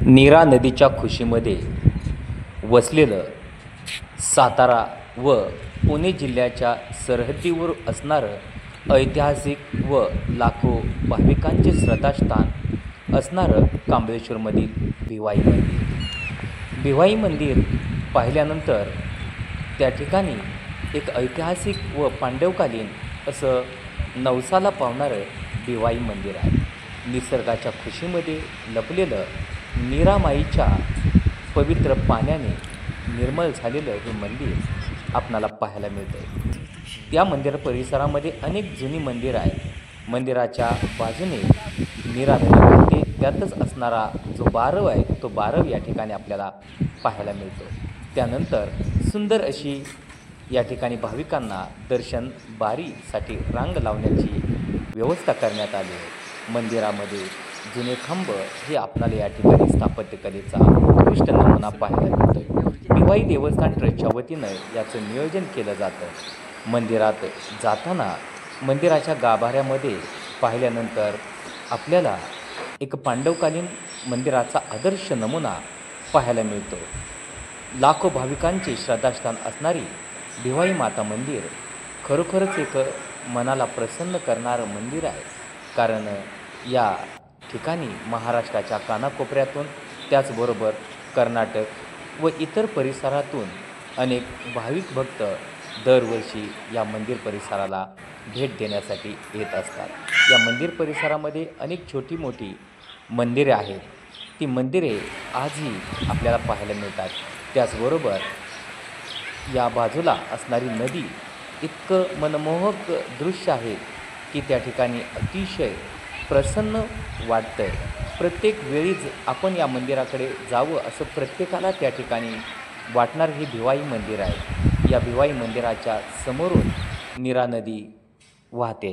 नीरा नदीच्या खुशीमध्ये वसलेलं सातारा व पुणे जिल्ह्याच्या सरहद्दीवर असणारं ऐतिहासिक व लाखो भाविकांचे श्रद्धास्थान असणारं कांबळेश्वरमधील भिवाई मंदिर. भिवाई मंदिर पाहिल्यानंतर त्या ठिकाणी एक ऐतिहासिक व पांडवकालीन असं नवसाला पावणारं भिवाई मंदिर आहे. निसर्गाच्या खुशीमध्ये लपलेलं नीरामाईच्या पवित्र पाण्याने निर्मळ झालेलं हे मंदिर आपणाला पाहायला मिळतं. या मंदिर परिसरामध्ये अनेक जुनी मंदिरं आहेत. मंदिराच्या बाजूने नीरा नदी वाहते, त्यातच असणारा जो बारव आहे तो बारव या ठिकाणी आपल्याला पाहायला मिळतो. त्यानंतर सुंदर अशी या ठिकाणी भाविकांना दर्शन बारीसाठी रांग लावण्याची व्यवस्था करण्यात आली आहे. मंदिरामध्ये जुने खांब हे आपल्याला या ठिकाणी स्थापत्यकलेचा उत्कृष्ट नमुना पाहायला मिळतो. भिवाई देवस्थान ट्रस्टच्या वतीनं याचं नियोजन केलं जातं. मंदिरात जाताना मंदिराच्या गाभाऱ्यामध्ये पाहिल्यानंतर आपल्याला एक पांडवकालीन मंदिराचा आदर्श नमुना पाहायला मिळतो. लाखो भाविकांचे श्रद्धास्थान असणारी भिवाई माता मंदिर खरोखरच एक मनाला प्रसन्न करणारं मंदिर आहे. कारण या ठिकाणी महाराष्ट्राच्या कानाकोपऱ्यातून त्याचबरोबर कर्नाटक व इतर परिसरातून अनेक भाविक भक्त दरवर्षी या मंदिर परिसराला भेट देण्यासाठी येत असतात. या मंदिर परिसरामध्ये अनेक छोटी मोठी मंदिरे आहेत. ती मंदिरे आजही आपल्याला पाहायला मिळतात. त्याचबरोबर या बाजूला असणारी नदी इतकं मनमोहक दृश्य आहे की त्या ठिकाणी अतिशय प्रसन्न वाटतं. प्रत्येक वेळीच आपण या मंदिराकडे जावं असं प्रत्येकाला त्या ठिकाणी वाटणार हे भिवाई मंदिर आहे. या भिवाई मंदिराच्या समोरून नीरा नदी वाहते.